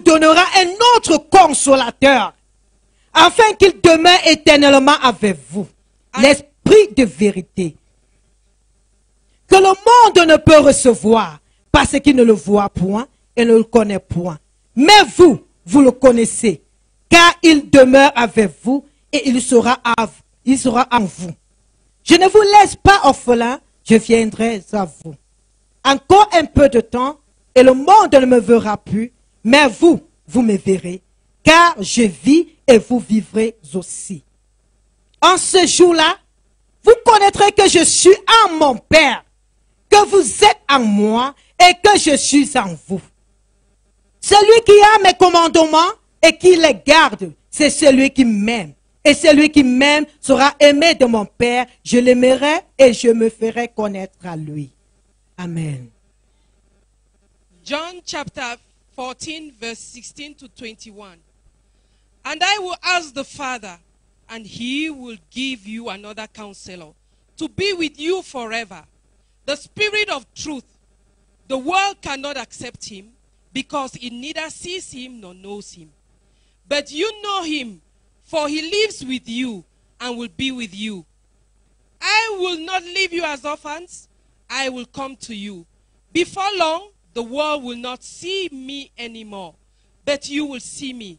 donnera un autre consolateur, afin qu'il demeure éternellement avec vous. L'Esprit de vérité, que le monde ne peut recevoir, parce qu'il ne le voit point et ne le connaît point. Mais vous, vous le connaissez, car il demeure avec vous et il sera en vous. Je ne vous laisse pas orphelin, je viendrai à vous. Encore un peu de temps, et le monde ne me verra plus, mais vous, vous me verrez, car je vis et vous vivrez aussi. En ce jour-là, vous connaîtrez que je suis en mon Père, que vous êtes en moi et que je suis en vous. Celui qui a mes commandements et qui les garde, c'est celui qui m'aime. Et celui qui m'aime sera aimé de mon Père. Je l'aimerai et je me ferai connaître à lui. Amen. John chapter 14 verse 16 to 21. And I will ask the Father, and he will give you another counselor to be with you forever. The Spirit of truth. The world cannot accept him because it neither sees him nor knows him. But you know him, for he lives with you and will be with you. I will not leave you as orphans. I will come to you. Before long, the world will not see me anymore, but you will see me,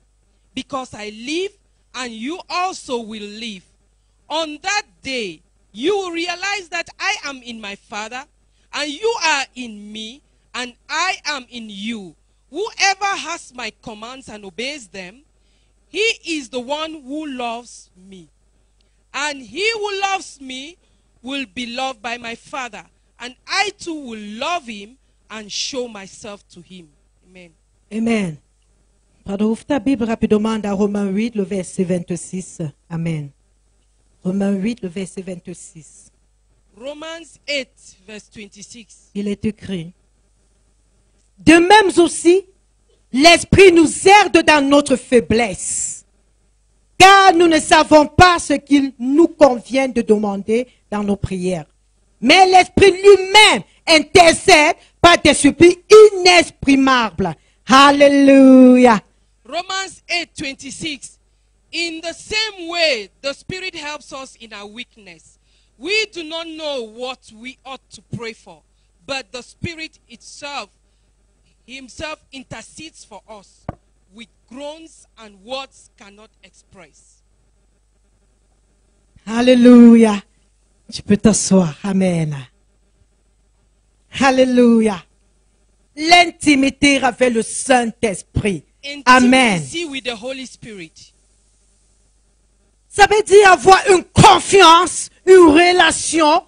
because I live and you also will live. On that day, you will realize that I am in my Father, and you are in me, and I am in you. Whoever has my commands and obeys them, he is the one who loves me. And he who loves me will be loved by my Father, and I too will love him and show myself to him. Amen. Amen. Pardon, ouvre ta Bible rapidement dans Romains 8, le verset 26. Amen. Romains 8, le verset 26. Romans 8, verse 26. Il est écrit: de même aussi, l'Esprit nous aide dans notre faiblesse, car nous ne savons pas ce qu'il nous convient de demander dans nos prières. Mais l'Esprit lui-même intercède par des supplices inexprimables. Hallelujah. Romans 8, 26. In the same way, the Spirit helps us in our weakness. We do not know what we ought to pray for, but the Spirit itself, himself intercedes for us with groans and words cannot express. Hallelujah. Tu peux t'asseoir. Amen. Hallelujah. L'intimité avec le Saint-Esprit. Amen. Intimacy with the Holy Spirit. Ça veut dire avoir une confiance, une relation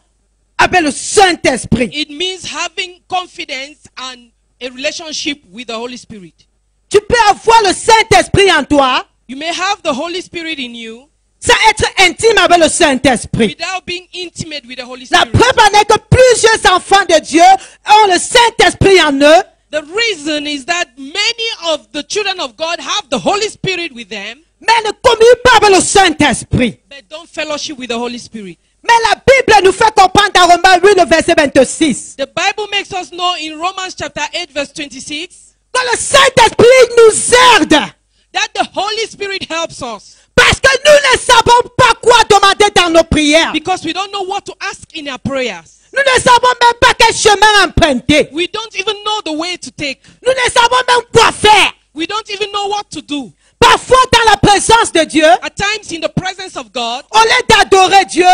avec le Saint-Esprit. It means having confidence and a relationship with the Holy Spirit. Tu peux avoir le Saint-Esprit en toi, You may have the Holy Spirit in you sans être intime avec le Saint-Esprit. without being intimate with the Holy La Spirit. preuve en est que plusieurs enfants de Dieu ont le Saint-Esprit en eux, The reason is that many of the children of God have the Holy Spirit with them, mais ne communiquent pas avec le Saint-Esprit. but don't fellowship with the Holy Spirit. Mais la Bible nous fait comprendre dans Romains 8, le verset 26, The Bible makes us know in Romans chapter 8 verse 26 que le Saint-Esprit nous aide. that the Holy Spirit helps us Parce que nous ne savons pas quoi demander dans nos prières. because we don't know what to ask in our prayers. Nous ne savons même pas quel chemin emprunter. We don't even know the way to take. Nous ne savons même quoi faire. We don't even know what to do. Parfois dans la présence de Dieu, At times in the presence of God, au lieu d'adorer Dieu,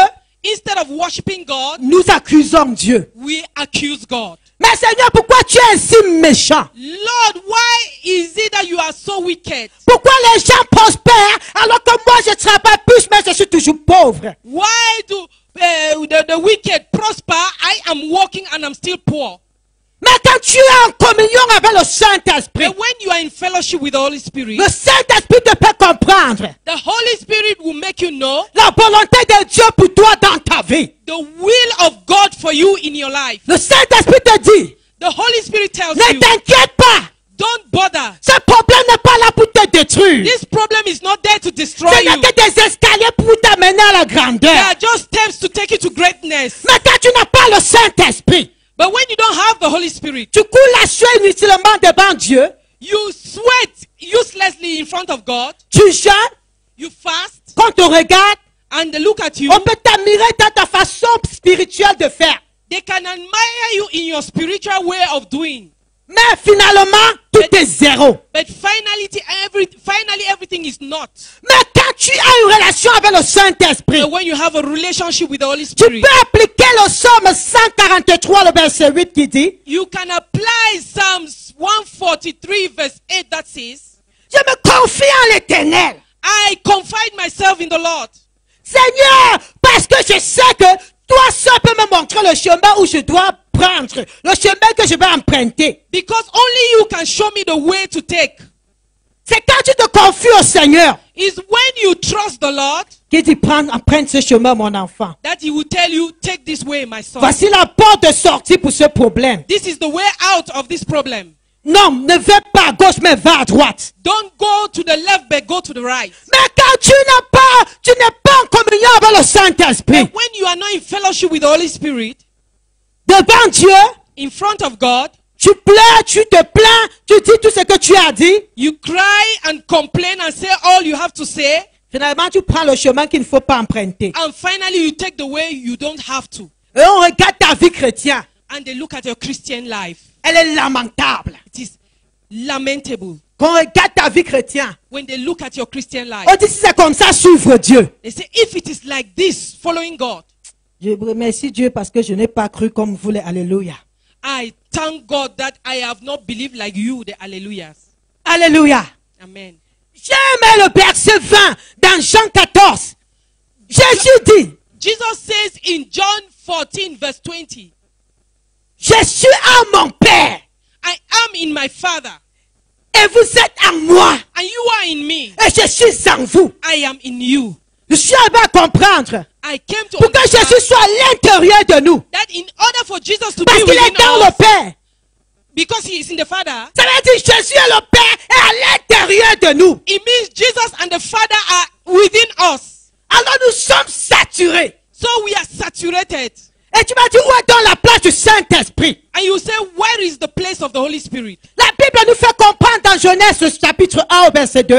instead of worshiping God, nous accusons Dieu. we accuse God. Mais Seigneur, pourquoi tu es ainsi méchant? Lord, why is it that you are so wicked? Pourquoi les gens prospèrent alors que moi je travaille plus mais je suis toujours pauvre? Why do the wicked prosper? I am working and I'm still poor. Mais quand tu es en communion avec le Saint-Esprit, But when you are in fellowship with the Holy Spirit, le Saint-Esprit te fait comprendre the Holy Spirit will make you know la volonté de Dieu pour toi dans ta vie. the will of God for you in your life. Le Saint-Esprit te dit, The Holy Spirit tells ne you, t'inquiète pas, don't bother. ce problème n'est pas là pour te détruire. This problem is not there to destroy Ce n'est you. que des escaliers pour t'amener à la They grandeur. are just steps to take you to greatness. Mais quand tu n'as pas le Saint-Esprit, But when you don't have the Holy Spirit, tu coules la sueur inutilement devant Dieu. you sweat front of God, tu jeûnes, you fast, quand on regarde, and they look at you, on peut t'admirer dans ta façon spirituelle de faire. they can admire you in your spiritual way of doing. Mais finalement, tout est zéro. But finally everything is not. Mais quand tu as une relation avec le Saint-Esprit, But when you have a relationship with the Holy tu Spirit, peux appliquer le Psaume 143, le verset 8 qui dit, you can apply Psalms 143 verse 8 that says, je me confie en l'Éternel. I confide myself in the Lord. Seigneur, parce que je sais que toi seul peux me montrer le chemin où je dois prendre, le chemin que je vais emprunter. Because only you can show me the way to take. C'est quand tu te confies au Seigneur Is when you trust the Lord qu'il dit emprunte ce chemin, mon enfant. that He will tell you, take this way, my son. Voici la porte de sortie pour ce problème. This is the way out of this problem. Non, ne va pas à gauche, mais va à droite. Don't go to the left, but go to the right. Mais quand tu n'es pas en communion avec le Saint-Esprit, But when you are not in fellowship with the Holy Spirit, devant Dieu, in front of God, tu pleures, tu te plains, tu dis tout ce que tu as dit. you cry and complain and say all you have to say, Finalement, tu prends le chemin qu'il ne faut pas emprunter. and finally you take the way you don't have to. Et on regarde ta vie chrétienne. And they look at your Christian life. Elle est lamentable. It is lamentable. Quand on regarde ta vie chrétienne, When they look at your Christian life, on dit si c'est comme ça, suivre Dieu. they say, if it is like this, following God, Je remercie Dieu parce que je n'ai pas cru comme vous les Alléluia. I thank God that I have not believed like you, the hallelujahs. Alléluia. Amen. J'aime le verset 20 dans Jean 14. Jésus dit, Jesus says in John 14 verse 20, je suis en mon Père I am in my Father, et vous êtes en moi and you are in me. et je suis en vous. I am in you. Je suis arrivé à comprendre I came to pour que understand Jésus soit à l'intérieur de nous. that in order for Jesus to Parce be qu'il est within dans le us, Père. because he is in the Father, Ça veut dire Jésus et le Père est à l'intérieur de nous. it means Jesus and the Father are within us. Alors nous sommes saturés. So we are saturated. Et tu m'as dit où est donc la place du Saint-Esprit? And you say, where is the place of the Holy Spirit? La Bible nous fait comprendre dans Genèse chapitre 1 au verset 2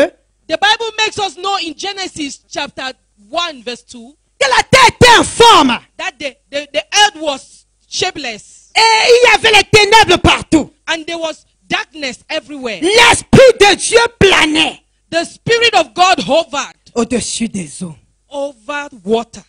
The Bible makes us know in Genesis chapter 1 verse 2 que la terre était informe. that the earth was shapeless Et il y avait les ténèbres partout. and there was darkness everywhere. L'Esprit de Dieu planait The Spirit of God hovered au-dessus des eaux. over water.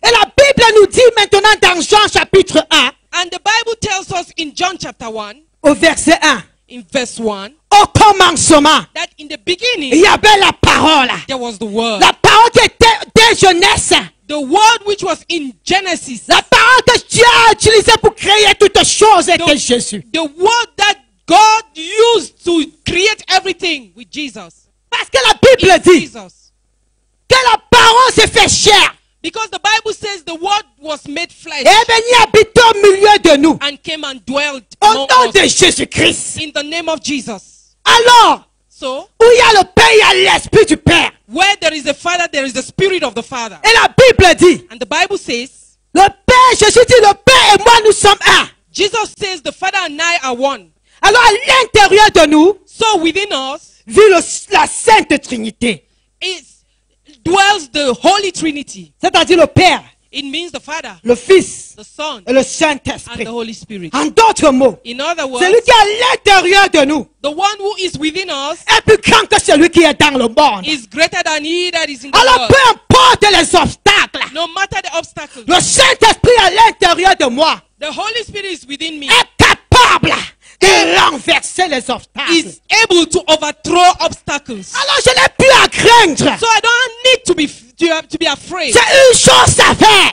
Et la Bible nous dit maintenant dans Jean chapitre 1 And the Bible tells us in John chapter 1, au verset 1. in verse 1, Au commencement, that in the il beginning y avait la parole. there was the Word. La parole qui était dès Genèse. The Word which was in Genesis. La parole que Dieu a utilisée pour créer toutes choses était Jésus. The Word that God used to create everything with Jesus. Parce que la Bible Is dit Jesus. que la parole s'est fait chair. Because the Bible says the Word was made flesh Et est venu habiter au milieu de nous. and came and dwelt Au among nom de us Jésus-Christ. in the name of Jesus. Alors, So, où il y a le Père, il y a l'Esprit du Père. where there is a Father, there is the Spirit of the Father. Et la Bible dit, And the Bible says, le Père, Jésus dit, le Père et moi, nous sommes un. Jesus says the Father and I are one. Alors, à l'intérieur de nous, So within us vit la Sainte Trinité. dwells the Holy Trinity. C'est-à-dire le Père, It means the Father, le Fils the Son, et le and Saint-Esprit. the Holy Spirit. En d'autres mots, In other words, celui qui est à l'intérieur de nous the one who is within us est plus grand que celui qui est dans le monde. is greater than he that is in the Alors, world. peu importe les obstacles, No matter the obstacles, le Saint-Esprit à l'intérieur de moi the Holy Spirit is within me, est capable de renverser les obstacles. is able to overthrow obstacles. Alors, je n'ai plus à craindre. So I don't need to be afraid. J'ai une chose à faire.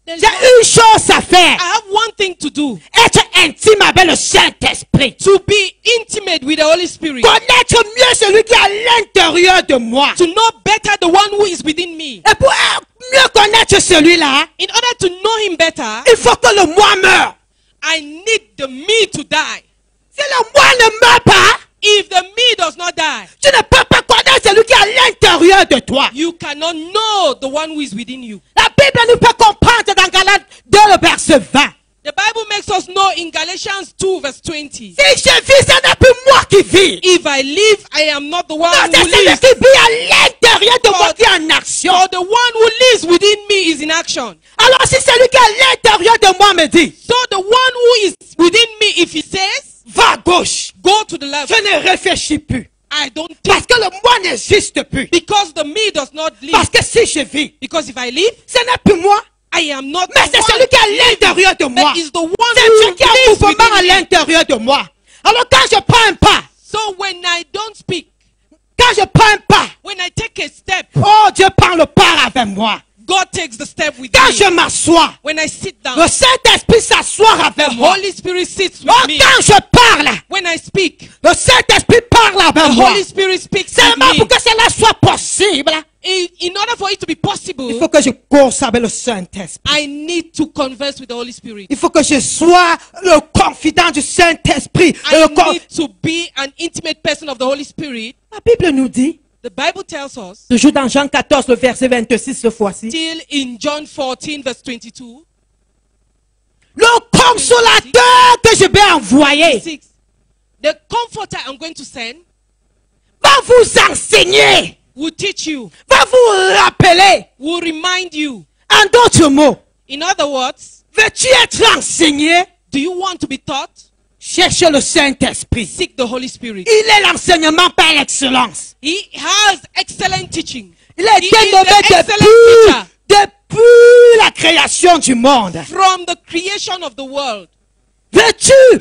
There's J'ai one- une chose à faire. I have one thing to do, Être intime avec le Saint-Esprit. to be intimate with the Holy Spirit, Connaître mieux celui qui est à l'intérieur de moi. to know better the one who is within me. Et pour mieux connaître celui-là, In order to know him better, il faut que le moi meure. I need the me to die. Si le moi ne meurt pas, If the me does not die, tu ne peux pas connaître celui qui est à l'intérieur de toi. you cannot know the one who is within you. La Bible nous fait comprendre dans Galates 2, le verset 20. The Bible makes us know in Galatians 2 verse 20, Si je vis, ce n'est plus moi qui vis. if I live, I am not the one Non, c'est who celui lives. qui vit à l'intérieur de moi qui est en action. For the one who lives within me is in action. Alors si celui qui est à l'intérieur de moi me dit, So the one who is within me, if he says, va à gauche, go to the left, je ne réfléchis plus. I don't think, Parce que le moi n'existe plus. because the me does not live. Parce que si je vis, Because if I live, ce n'est plus moi, I am not mais the c'est celui one. qui est à l'intérieur de moi. But is the one C'est who Dieu qui a un lives mouvement à within me. l'intérieur de moi. Alors quand je prends un pas, So when I don't speak, quand je prends un pas, when I take a step, oh Dieu prend le pas avec moi. God takes the step with Quand me. je m'assois, When I sit down, le Saint-Esprit s'assoit avec the moi. Holy Spirit sits with Oh, me. quand je parle, When I speak, le Saint-Esprit parle the avec moi. Holy Spirit speaks with Seulement me. pour que cela soit possible, In order for it to be il possible, faut que je course avec le Saint-Esprit. I need to converse with the Holy Spirit. Il faut que je sois le confident du Saint-Esprit. I need to be an intimate person of the Holy Spirit. La Bible nous dit, The Bible tells us, toujours dans Jean 14, le verset 26, cette fois-ci, still in John 14 verse 22, le consolateur que je vais envoyer 6, the comforter I'm going to send va vous enseigner, will teach you, va vous rappeler. will remind you. En d'autres mots, In other words, veux-tu être enseigné? do you want to be taught? Cherche le Saint-Esprit. Seek the Holy Spirit. Il est l'enseignement par excellence. He has excellent teaching. Il a He été is nommé the excellent teacher. depuis la création du monde. From the creation of the world. Veux-tu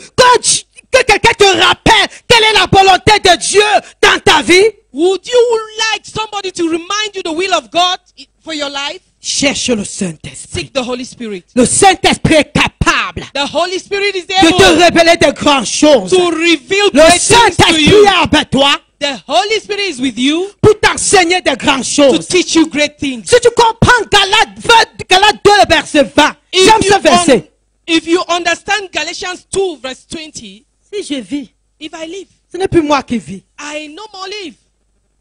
que quelqu'un te rappelle quelle est la volonté de Dieu dans ta vie? Would you like somebody to remind you the will of God for your life? Cherche le Saint-Esprit. Seek the Holy Spirit. Le Saint-Esprit est capable The Holy Spirit is de te able révéler de grandes choses. to reveal Le great things to Saint-Esprit you. est avec toi The Holy Spirit is with you pour t'enseigner de grandes to choses. teach you great things. Si tu comprends Galates 2, verset 20, j'aime ce verset. If you understand Galatians 2 verse 20, Si je vis, if I live, ce n'est plus moi qui vis. I no more live.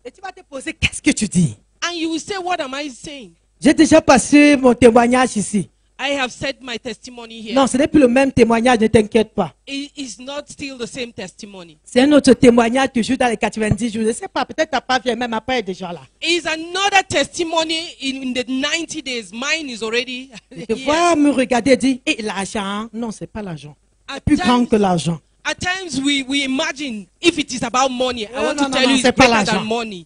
Et tu vas te poser, qu'est-ce que tu dis? And you will say, what am I saying? J'ai déjà passé mon témoignage ici. I have said my testimony here. Non, ce n'est plus le même témoignage, ne t'inquiète pas. It is not still the same testimony. C'est un autre témoignage toujours dans les 90 jours. Je ne sais pas, peut-être ta pas vient même après déjà là. It's another testimony in the 90 days. Mine is already Tu here. vois me regarder et dire, et l'argent? Non, c'est pas l'argent. At Plus grand times, que l'argent. at times we imagine if it is about money. I No, want no, to no, tell no, you it's c'est pas greater l'argent. than money.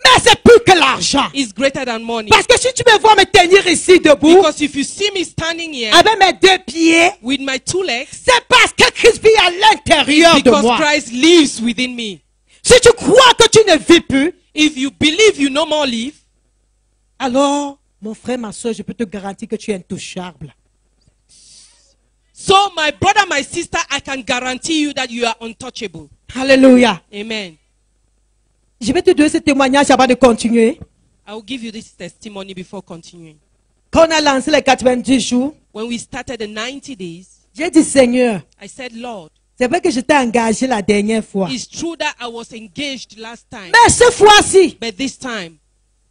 Mais c'est plus que l'argent. It's greater than money. Parce que si tu me vois me tenir ici debout, Because if you see me standing here avec mes deux pieds, with my two legs, c'est parce que Christ vit à l'intérieur de because moi. Christ lives within me. Si tu crois que tu ne vis plus, If you believe you no more live, alors, mon frère, ma soeur, je peux te garantir que tu es intouchable. so my brother, my sister, I can guarantee you that you are untouchable. Alléluia. Amen. Je vais te donner ce témoignage avant de continuer. I will give you this testimony before continuing. Quand on a lancé les 90 jours, When we started the 90 days, j'ai dit, Seigneur, I said, Lord, c'est vrai que je t'ai engagé la dernière fois. it's true that I was engaged last time, Mais cette fois-ci, but this time,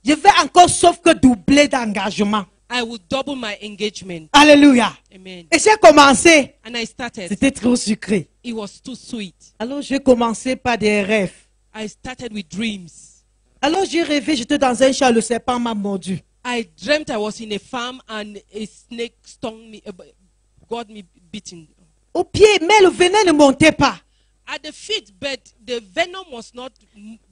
je vais encore sauf que doubler d'engagement. I will double my engagement. Alléluia. Amen. Et j'ai commencé. And I started. C'était trop sucré. It was too sweet. Alors j'ai commencé par des rêves. I started with dreams. Alors j'ai rêvé, j'étais dans un champ, le serpent m'a mordu. I dreamt I was in a farm and a snake stung me, got me bitten. Au pied, mais le venin ne montait pas. At the feet, but the venom was not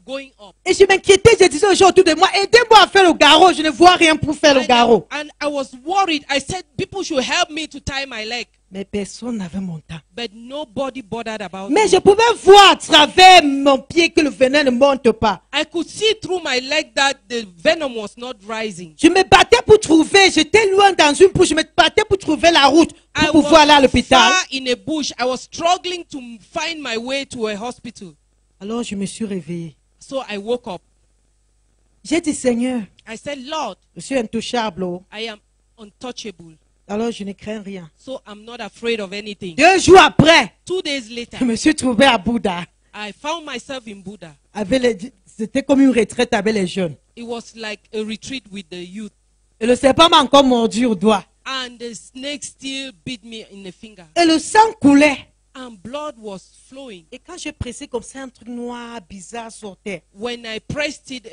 going up. Et je m'inquiétais, je disais aux gens autour de moi, aidez-moi à faire le garrot, je ne vois rien pour faire le garrot. And I was worried. I said people should help me to tie my leg, Mais personne n'avait mon temps. but nobody bothered about Mais me. je pouvais voir à travers mon pied que le venin ne monte pas. I could see through my leg that the venom was not rising. Je me battais pour trouver, j'étais loin dans une bouche, je me battais pour trouver la route I pour pouvoir aller à was l'hôpital. far in a bush. I was struggling to find my way to a hospital. Alors je me suis réveillé. So I woke up. J'ai dit, Seigneur, I said, Lord, je suis intouchable. Oh. I am untouchable. Alors je ne crains rien. So I'm not afraid of anything. 2 jours après, 2 days later, je me suis trouvé à Bouddha. I found myself in Buddha. C'était comme une retraite avec les jeunes. It was like a retreat with the youth. Et le serpent m'a encore mordu au doigt. And the snake still bit me in the finger. Et le sang coulait. And blood was flowing. Et quand je pressais comme ça, un truc noir, bizarre sortait. When I pressed it,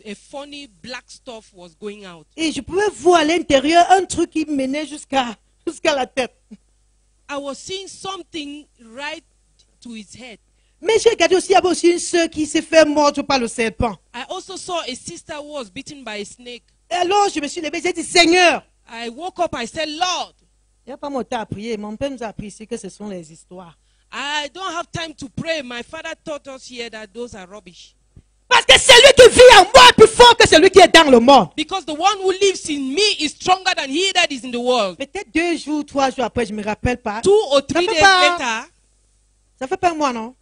a funny black stuff was going out. Et je pouvais voir à l'intérieur un truc qui menait jusqu'à la tête. I was seeing something right to his head. Mais j'ai regardé aussi, il y avait aussi une sœur qui s'est fait mordre par le serpent. I also saw a sister who was bitten by a snake. Et alors, je me suis levé, j'ai dit, Seigneur. I woke up, I said, Lord, Il n'y a pas mon temps à prier. Mon père nous a appris ici que ce sont les histoires. I don't have time to pray. My father taught us here that those are rubbish. Parce que celui qui vit en moi est plus fort que celui qui est dans le monde. Because the one who lives in me is stronger than he that is in the world. Peut-être 2 jours, 3 jours après, je ne me rappelle pas. 2 or 3 days later, Ça fait pas un mois, non?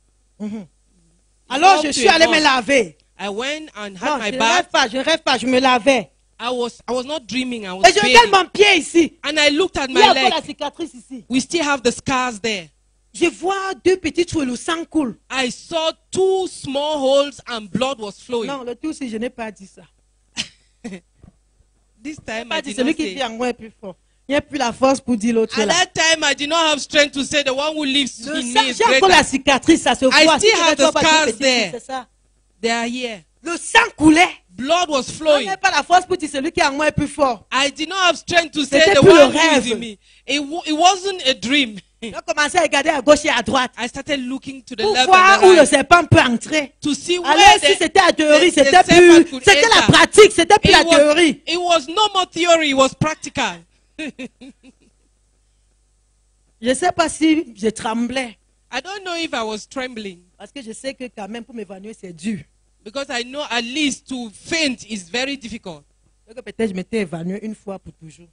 Alors, je suis allé me laver. I went and Non, had my je ne bath. rêve pas, je ne rêve pas, je me lavais. I was not dreaming. I was Et je regarde bathing. mon pied ici. And I looked at Il y a my encore la leg. cicatrice ici. We still have the scars there. Je vois 2 petits trous et le sang coule. I saw 2 small holes and blood was flowing. Non, le tout, si je n'ai pas dit ça. This time Pas I dit, did celui not qui say. vit en moi est plus fort. Il n'y a plus la force pour dire l'autre At là. that time, I did not have strength to say the one who lives Le in sang, me is j'ai encore greater. la cicatrice, ça se voit. I still Si je have ne the vois pas deux scars petits there. trous, c'est ça. They are here. Le sang coulait. Blood was Je flowing. n'ai pas la force pour dire celui qui est en moi est plus fort. I did not have strength to say C'était the plus le one who is rêve. in me. It wasn't a dream. J'ai commencé à regarder à gauche et à droite I started looking to the pour left voir and où the le right serpent peut entrer. to see where Alors si c'était la théorie, the c'était serpent plus, could c'était la enter. pratique, c'était plus la théorie. It was no more theory, it was practical. Je ne sais pas si je tremblais I don't know if I was trembling parce que je sais que quand même pour m'évanouir c'est dur. because I know at least to faint is very difficult. Donc peut-être je m'étais évanouie une fois pour toujours.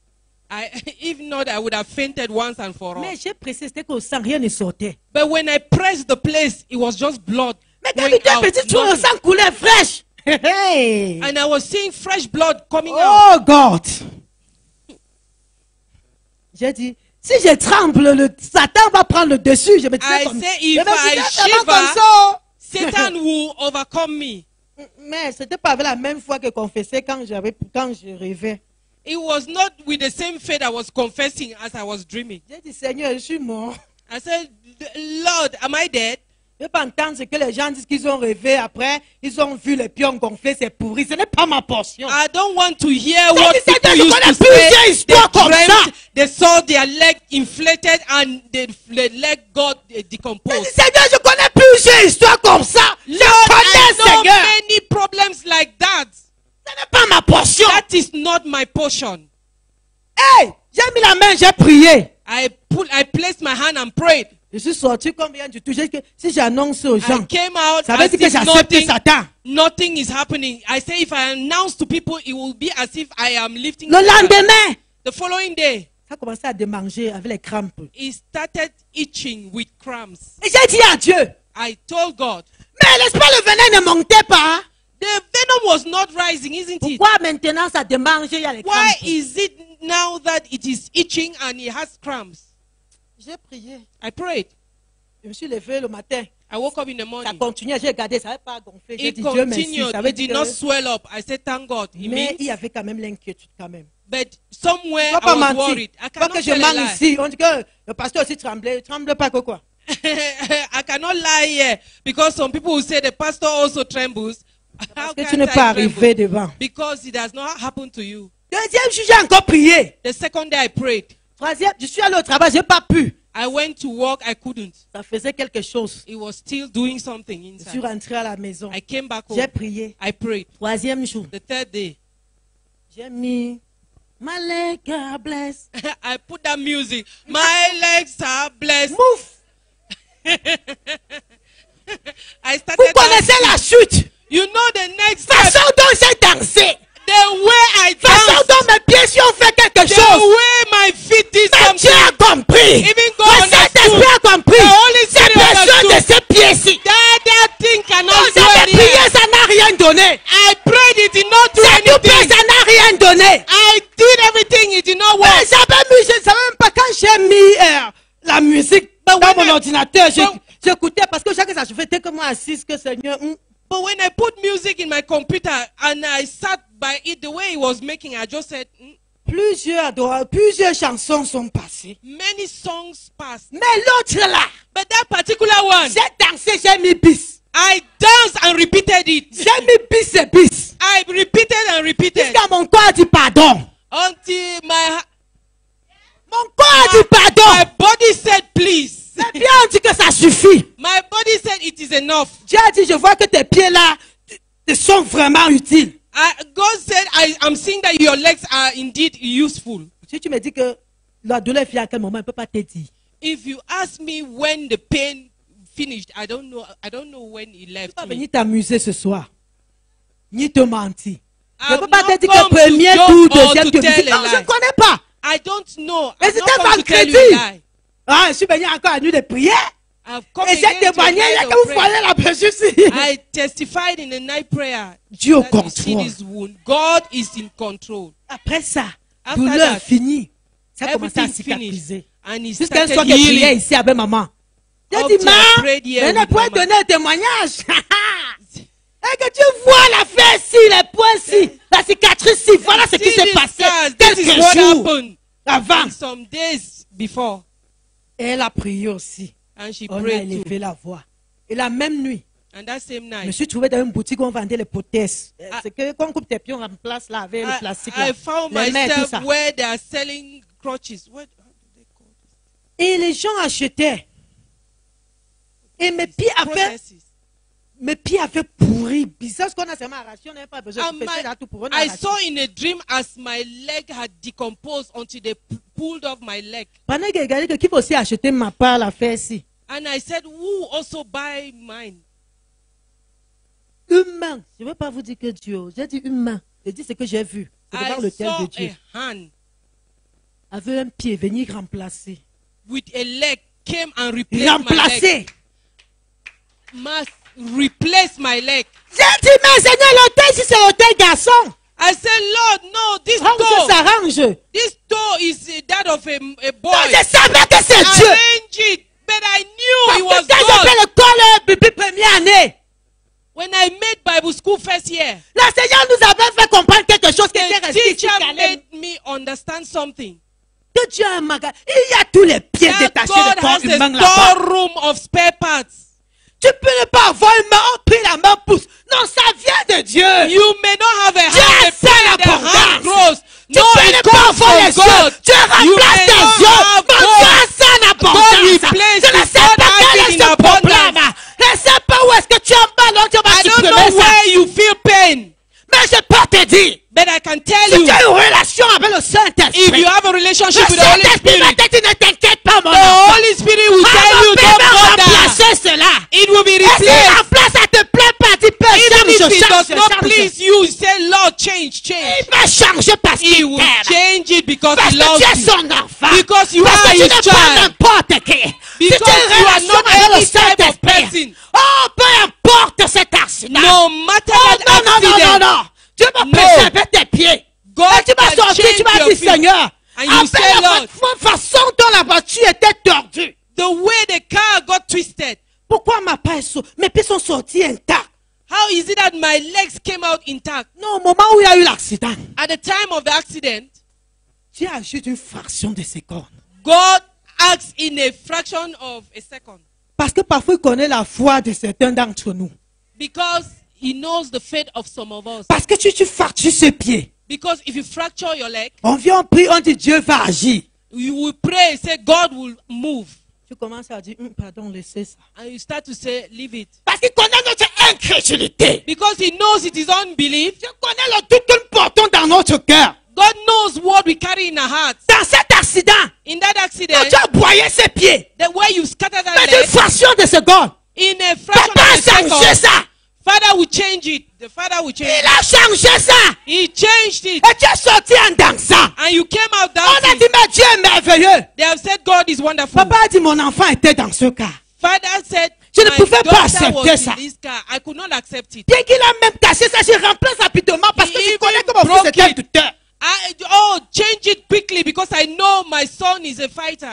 If not, I would have fainted once and for all. Mais j'ai pressé, c'était qu'au sang rien ne sortait. But when I pressed the place, it was just blood Mais going David, un out. petit trou, le nothing. sang coulait fraîche. Hey. And I was seeing fresh blood coming out. Oh God. J'ai dit, si je tremble, le Satan va prendre le dessus. Je me disais I comme, say, je if me I disais vraiment shiver, comme ça. Satan will overcome me. Mais c'était pas avec la même foi que confessais quand je rêvais. It was not with the same faith I was confessing as I was dreaming. J'ai dit, Seigneur, je suis mort. I said, Lord, am I dead? Je ne veux pas entendre ce que les gens disent qu'ils ont rêvé après. Ils ont vu les pions gonflés, c'est pourri. Ce n'est pas ma portion. I don't want to hear Ça what dit, people Seigneur, je used connais to plusieurs say. They histoires comme ça. dreamt, they saw their leg inflated and the leg got J'ai decomposed. dit, Seigneur, je connais plusieurs histoires comme ça. Je Lord, I connais, know Seigneur. many problems like that. Ce n'est pas ma portion. That is not my portion. Hey, j'ai mis la main, j'ai prié. I placed my hand and prayed. Je suis sorti comme rien du tout. J'ai dit que si j'annonce aux gens, I came out ça veut as dire que if j'accepte Satan. nothing is happening. I say if I announce to people, it will be as if I am lifting. Le Satan. lendemain, The following day, ça a commencé à démanger avec les crampes. it started itching with cramps. Et j'ai dit à Dieu, I told God, mais n'est-ce pas le venin ne montait pas? the venom was not rising, isn't it? Pourquoi maintenant ça démange, il y a les Why crampes? is it now that it is itching and it has cramps? J'ai prié. I prayed. Je me suis levé le matin. I woke up in the Ça morning. continuait, j'ai regardé, ça n'avait pas gonflé. J'ai It dit Dieu merci. continued. Ça veut It dire did not que... swell up. I said, thank God. It Mais means, il y avait quand même l'inquiétude quand même. but somewhere Je ne I pas was mentir. worried. I Pas cannot que je tell a mens lie. ici. On dit que le pasteur aussi tremblait. Il tremble pas que quoi? I cannot lie here because some people will say the pastor also trembles. How Parce que tu can n'es I pas tremble? arrivé devant. Because it has not happened to you. Deuxième jour, j'ai encore prié. The second day I prayed. Troisième, je suis allé au travail, j'ai pas pu. I went to work. I couldn't. Ça faisait quelque chose. It was still doing something Je suis inside. rentré à la maison. I came back home. J'ai prié. I prayed. Troisième jour, The third day, j'ai mis my leg are blessed. I put that music. My legs are blessed. Move. I started Vous connaissez la dancing. chute. You know the next Façon step. dont j'ai dansé. The way I Façon danced. dont mes pieds ont fait quelque The chose. way my feet did Mais Dieu something. a compris. Even God Le Saint-Esprit understood. a compris. The Holy C'est Spirit besoin de understood. ces pieds-ci. That thing cannot Quand do j'avais prié, anything. ça n'a rien donné. I prayed, it did not do C'est tout anything. ça n'a rien donné. I did everything, it did not Mais work. j'avais mis, je ne savais même pas quand j'ai mis la musique dans when mon I- ordinateur, but- j'écoutais parce que chaque fois je faisais que moi assise que Seigneur. But when I put music in my computer and I sat by it the way it was making, I just said, Plusieurs chansons sont passées. Many songs passed. Mais l'autre là, But that particular one, j'ai dansé, j'ai mis bis. I danced and repeated it. J'ai mis bis et bis. I repeated and repeated Jusqu'à mon corps dit pardon. until Mon corps dit my pardon. body said please. C'est bien, on dit que ça suffit. My body said it is enough. Dieu a dit, je vois que tes pieds là te sont vraiment utiles. God said, I'm seeing that your legs are indeed useful. Si tu me dis que la douleur vient à quel moment, il ne peut pas te dire. If you ask me when the pain finished, I don't know when it Tu ne left peux pas me. venir t'amuser ce soir. Ni te mentir. Je ne I've peux pas te not dire come que premier to tour, joke or deuxième to tour. tell a Non, je ne lie. connais pas. I don't know. Mais I've c'était not come to tell you vendredi. a lie. Ah, je suis venu encore à nuit de prière. I've come Et j'ai again to a témoigné, il y a night que of vous prayer. voyez la péché ici. I testified in the night prayer. Dieu au That you see contrôle. this wound. God is in control. Après ça, After douleur that, finie. Ça a commencé à Everything cicatriser. finished. And he Jusqu'à un started soir de prière healing. ici avec maman. J'ai Up dit, to I ma, prayed here je ne with pourrais Mama. donner un témoignage. Et que tu vois la fesse ici, les points ici, la cicatrice ici. Voilà ce qui See s'est these passé scars. This is quelques what jours happened avant. some days before. Et elle a prié aussi. And she On a prayed too. élevé la voix. Et la même nuit, And that same je me night, suis trouvé dans une boutique où on vendait les prothèses. Ah. C'est que quand on coupe tes pieds, on remplace là avec le plastique. Là. I found Les mains et tout myself ça. where they are selling crutches. How do they call this? Et les gens achetaient. Et mes pieds avaient pourri. Bizarre, ce qu'on a seulement arraché, on n'avait pas besoin And de faire là tout pour on a I arraché. saw in a dream as my leg had decomposed until they pulled off my leg. Pendant que regardez que qui va aussi acheter ma part la faire ici. And I said, who also buy mine? Humain. Je ne veux pas vous dire que Dieu. J'ai dit humain. Je dis ce que j'ai vu. C'est devant I l'autel saw de Dieu. a hand Avec un pied venir remplacer. with a leg came and replaced my leg. Remplacer. Must replace my leg. J'ai dit, mais Seigneur, l'hôtel, si c'est l'hôtel garçon, I said, Lord, no, this range, toe, s'arrange. this toe is that of a boy. Donc, je savais que c'est Dieu. Arrange it, but I knew it Parce was que quand j'ai God. fait l'école Bible première année, When I made Bible school first year, le Seigneur nous avait fait comprendre quelque chose qui était the resté ici, teacher calé. made me understand something. Que Dieu a un magasin. Il y a tous les pieds That détachés God de corps has humain a là-bas. storeroom of spare parts. Tu peux ne pas avoir une main, on prie la main pousse. Non, ça vient de Dieu. You may not have a Dieu hand, a a fait pen, the l'abondance. hand grows. Tu No, peux ne it pas comes avoir les from yeux. God. Dieu You remplace may tes not yeux. have Mon God. Dieu, c'est God l'abondance. replaces Je ne it. sais God pas has quel it est in ce abundance. problème. Je ne sais pas où est-ce que tu es en bas. Donc Dieu va I don't supprimer know ça. where you feel pain, Mais je peux te dire, but I can tell si you, tu as une relation avec le if Saint-Esprit, you have a relationship le with the Holy Saint-Esprit va Spirit, te dire, ne t'inquiète pas, mon the enfant. Holy Spirit will tell you, Mon don't Père va bother. remplacer cela. It will be Et s'il replaced. remplace, ça te plaît pas. Dis, Père, Even if it does not change. please you, say, Lord, change. Il va changer parce He qu'il will t'aime. change it because Parce he que tu loves es you. son enfant. Because you Parce are que tu his n'es pas child. n'importe qui. Si tu Because as une you are relation not avec le any type of Saint-Esprit, person. oh, peu importe cet accident. No matter Oh, that non, non, non, accident, non, non. Dieu va No. préserver tes pieds. God Et tu vas can sortir, tu change vas your dire, feet. Seigneur, And you say, appelle Lord, la façon dont la voiture était tordue. the way the car got twisted, Pourquoi ma pas mes pieds sont sortis intacts? how is it that my legs came out intact? Non, au moment où il y a eu l'accident, At the time of the accident, Dieu a juste une fraction de seconde. God acts in a fraction of a second. Parce que parfois, il connaît la foi de certains d'entre nous. Because he knows the fate of some of us. Parce que tu fractures ce pied. Because if you fracture your leg, On vient, on prie, on dit Dieu va agir. you will pray, say God will move. Tu commences à dire, pardon, laissez ça. And you start to say, leave it. Parce qu'il connaît notre incrédulité. Because he knows it is unbelief. Dieu connaît le doute que nous portons dans notre cœur. God knows what we carry in our hearts. Dans cet accident, In that quand accident, tu as broyé ses pieds, the way you scatter that mais d'une leg, fraction de seconde, in a fraction Papa a of a changé second, ça. Father will change it. The Father will change Il it. a changé ça. He changed it. Et tu es sorti en dansant. And you came out On a dancing. dit, mais Dieu est merveilleux. They have said God is wonderful. Papa a dit, mon enfant était dans ce cas. Father said, Je ne my pouvais pas daughter accepter was ça. in this car. I could not accept it. Bien qu'il a même caché ça, je remplace rapidement parce que He je even connais que mon fils broke était un it. douteur. Change it quickly because I know my son is a fighter.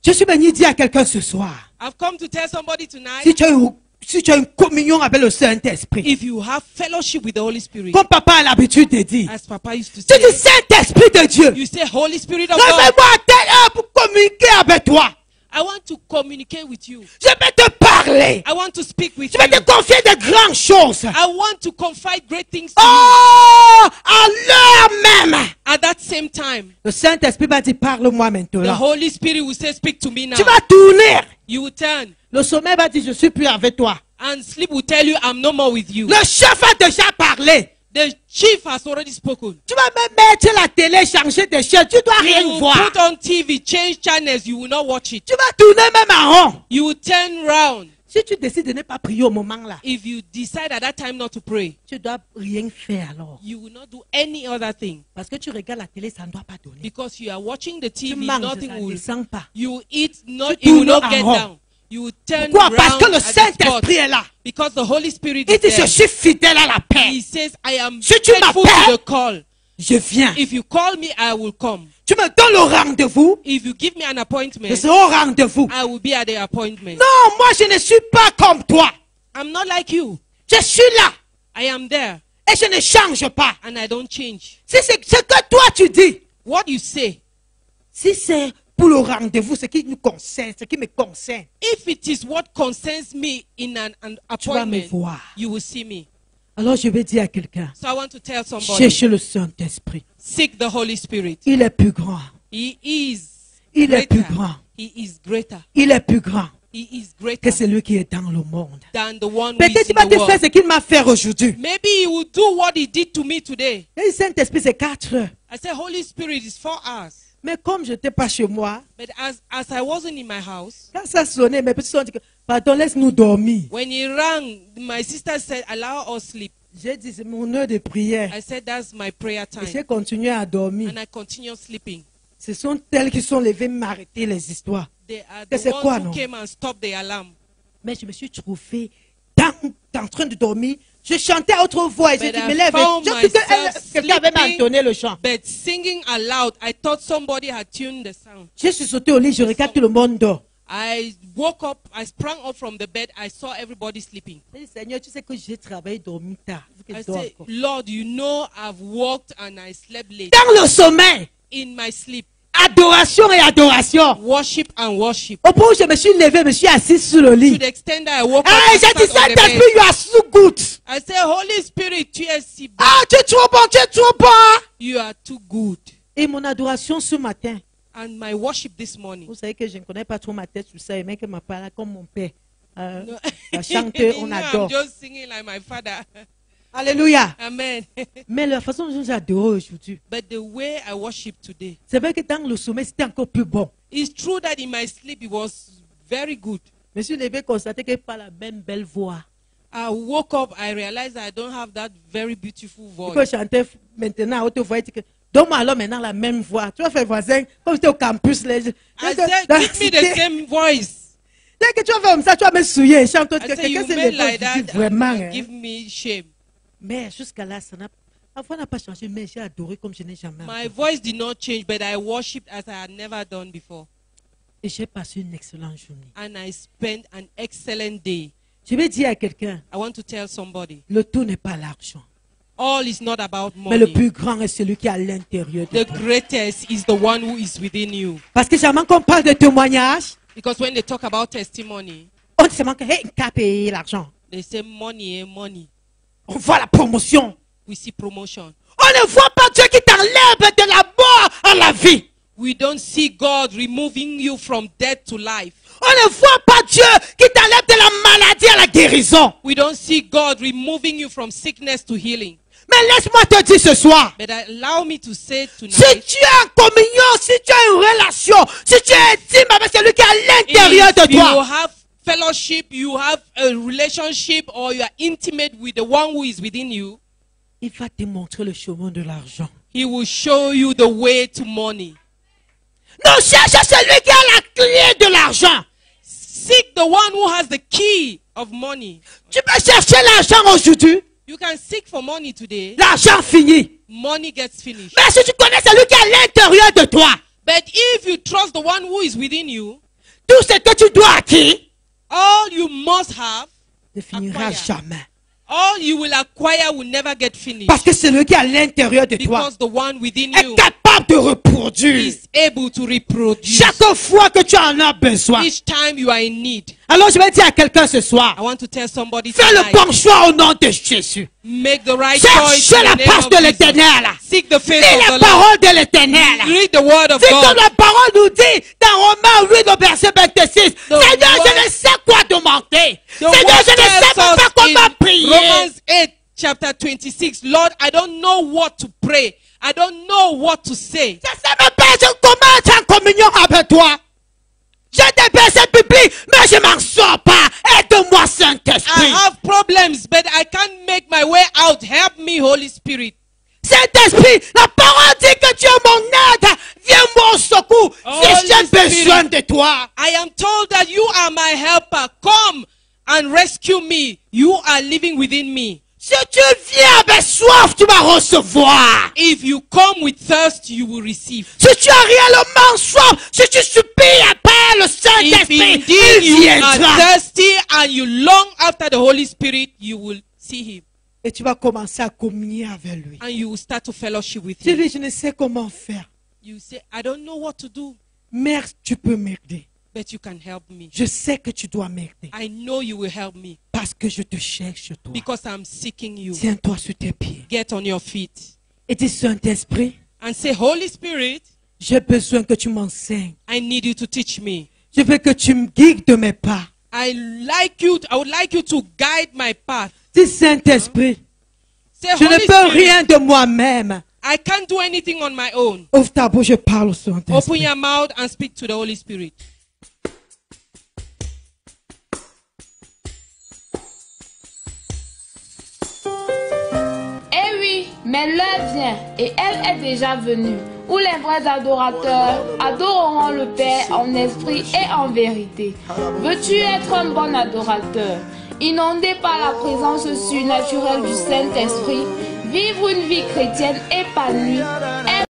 Je suis venu dire à quelqu'un ce soir, I've come to tell somebody tonight, si tu as eu si tu as une communion avec le Saint-Esprit, if you have fellowship with the Holy Spirit, comme papa a l'habitude de dire, as Papa used to tu dis say, Saint-Esprit de Dieu, you say, Holy Spirit of God, réveille-moi à telle heure pour communiquer avec toi. I want to communicate with you. Je vais te parler. I want to speak with Je vais you. te confier de grandes choses. I want to confide great things to you. Oh, à l'heure même. At that same time, Le Saint-Esprit va dire, parle-moi the maintenant. Holy Spirit will say, speak to me now. Tu vas tourner. You will turn. Le sommeil va dire, je suis plus avec toi. And sleep will tell you, I'm no more with you. Le chef a déjà parlé. The chief has already spoken. Tu vas même mettre la télé, changer de chaîne. Tu dois You rien will voir. put on TV, change channels, you will not watch it. Tu vas tourner même en rond. You will turn round. Si tu décides de ne pas prier au moment là, If you decide at that time not to pray, tu dois rien faire alors. you will not do any other thing. Parce que tu regardes la télé, ça ne doit pas donner. Because you are watching the Tu TV, manges, nothing ça ne will. descend pas. You will eat, not, Tu you will tournes not en get rond. down. You will turn Pourquoi? Parce round que le at the spot. Saint-Esprit est là. Because the Holy Spirit Il is dit, je there. suis fidèle à la paix. He says, I am Si tu faithful m'appelles, to the call. Je viens. If you call me, I will come. Tu me donnes le rendez-vous. If you give me an Je appointment, serai au rendez-vous. I will be at the appointment. Non, moi je ne suis pas comme toi. I'm not like you. Je suis là. I am there Et je ne change pas. and I don't change. Si c'est ce que toi tu dis, What you say, si c'est pour le rendez-vous, ce qui nous concerne, ce qui me concerne, if it is what concerns me in an tu vas me appointment, voir. you will see me. Alors je vais dire à quelqu'un, So I want to tell somebody, cherche le Saint-Esprit. seek the Holy Spirit. Il est plus grand. He is Il est plus greater. grand. He is greater. Il est plus grand He is que greater celui qui est dans le monde. than the one who Peut-être is il in va the te faire world. ce qu'il m'a fait aujourd'hui. Maybe he will do what he did to me today. Le Saint-Esprit, c'est 4 heures. I said, Holy Spirit is 4 hours. Mais comme je n'étais pas chez moi, But as I wasn't in my house, quand ça sonnait, mes petits ont dit que, pardon, laisse-nous dormir. when he rang, my sister said, allow us sleep. J'ai dit, c'est mon heure de prière. I said, that's my prayer Et time. j'ai continué à dormir. And I continue sleeping. Ce sont elles qui sont levées m'arrêter les histoires. They are Que the c'est quoi, ones non? who came and stopped the alarm. Mais je me suis trouvée en train de dormir. Je chantais à autre voix et j'ai But dit, I me lève. found Je dis que myself quelqu'un avait sleeping. entonné le chant. But singing aloud, I thought somebody had tuned the sound. Je suis sauté au lit, je regarde tout le monde dort. I woke up, I sprang up from the bed, I saw everybody sleeping. J'ai dit, Seigneur, tu sais que j'ai travaillé, dormi tard. Il faut que I je dors said, encore. Lord, you know I've walked and I slept late. Dans le sommeil, In my sleep, adoration et adoration. worship and worship. Au point où je me suis levé, je me suis assis sur le To lit. the extent that I woke up Ah, and j'ai dit, sat on the Saint-Esprit, bed. you are so good. I said, Holy Spirit, tu es si bon. Ah, tu es trop bon, tu es trop bon. You are too good. Et mon adoration ce matin, And my worship this morning. vous savez que je ne connais pas trop ma tête sur ça, et même que ma parole comme mon père. No. La chante, You on know, adore. I'm just singing like my father. Alléluia. Amen. Mais la façon dont j'adore aujourd'hui, But the way I worship today, c'est vrai que dans le sommeil, c'était encore plus bon. it's true that in my sleep it was very good. Je me suis levé constaté que pas la même belle voix. I woke up, I realized I don't have that very beautiful Il faut voice. chanter maintenant à haute voix. Il dit que, donne-moi alors maintenant la même voix. Tu vas faire voisin, comme c'était au campus. I said, give me the same voice. Dès que tu vas faire comme ça, tu vas me souiller. Chante I said, you quelqu'un s'est made levé, like je that, dis vraiment. and hein. give me shame. Mais jusqu'à là, ma voix n'a pas changé, mais j'ai adoré comme je n'ai jamais My adoré. voice did not change, but I worshipped as I had never done before. Et j'ai passé une excellente journée. And I spent an excellent day. Je vais dire à quelqu'un, I want to tell somebody, le tout n'est pas l'argent. all is not about Mais le money. plus grand est celui qui est à l'intérieur de The toi. greatest is the one who is within you. Parce que jamais qu'on parle de témoignage, Because when they talk about testimony, on dit seulement que hey, qu'à payer l'argent. they say money, money. On voit la promotion. We see promotion. On ne voit pas Dieu qui t'enlève de la mort à la vie. We don't see God removing you from death to life. On ne voit pas Dieu qui t'enlève de la maladie à la guérison. We don't see God removing you from sickness to healing. Mais laisse-moi te dire ce soir. But allow me to say Si tonight, tu es en communion, si tu as une relation, si tu es intime avec celui qui est à l'intérieur de if you toi, have fellowship, you have a relationship, or you are intimate with the one who is within you, il va te montrer le chemin de l'argent. he will show you the way to money. Non, cherche celui qui a la clé de l'argent. Seek the one who has the key of money. Tu peux chercher l'argent aujourd'hui, You can seek for money today. l'argent finit. Money gets finished. Mais si tu connais celui qui est à l'intérieur de toi, But if you trust the one who is within you, tout ce que tu dois acquérir, all you must have, ne finira Acquire. jamais. All you will acquire will never get finished. Parce que celui qui est à l'intérieur de toi Because the one within est you capable de reproduire. is able to reproduce. Chaque fois que tu en as besoin. Each time you are in need. Alors je vais dire à quelqu'un ce soir, I want to tell somebody fais le tonight, bon choix au nom de Jésus. make the right choice Cherche in la the name face of de Jesus. l'Éternel. Seek the face Lis of la the Lord. parole de l'Éternel. Read the word of C'est comme God. la parole nous dit dans Romains 8 au verset 26. Seigneur, word- je ne sais quoi demander. The Seigneur, word je ne sais tells même pas us comment in prier. Romans 8 chapter 26, Lord, I don't know what to pray. I don't know what to say. Je ne sais même pas comment être en communion avec toi. J'ai des versets bibliques, mais je m'en sors pas. Aide-moi, I Saint-Esprit. have problems, but I can't make my way out. Help me, Holy Spirit. Saint-Esprit, la parole dit que tu es mon aide. Viens-moi au secours si Holy j'ai besoin Spirit. de toi. I am told that you are my helper. Come and rescue me. You are living within me. Si tu viens avec soif, tu vas recevoir. If you come with thirst, you will receive. Si tu as réellement soif, si tu supplies après le If Saint-Esprit, indeed il you are viendra. thirsty and you long after the Holy Spirit, you will see him. Et tu vas commencer à communier avec lui. And you will start to fellowship with Tu him. dis, je ne sais comment faire. You say, I don't know what to do, Mère, tu peux m'aider. but you can help me. Je sais que tu dois m'aider. I know you will help me Parce que je te cherche, toi. because I'm seeking you. Tiens-toi sur tes pieds. Get on your feet Et dis, Saint-Esprit, and say, Holy Spirit, j'ai besoin que tu m'enseignes. I need you to teach me. Je veux que tu me guides de mes pas. I would like you to guide my path. Dis, Saint-Esprit, Say, je ne Holy peux Spirit, rien de moi-même. I can't do anything on my own. Ouvre ta bouche, je parle au Open Saint-Esprit. your mouth and speak to the Holy Spirit. Eh oui, mais l'heure vient, et elle est déjà venue, où les vrais adorateurs adoreront le Père en esprit et en vérité. Veux-tu être un bon adorateur, inondé par la présence surnaturelle du Saint-Esprit, vivre une vie chrétienne épanouie,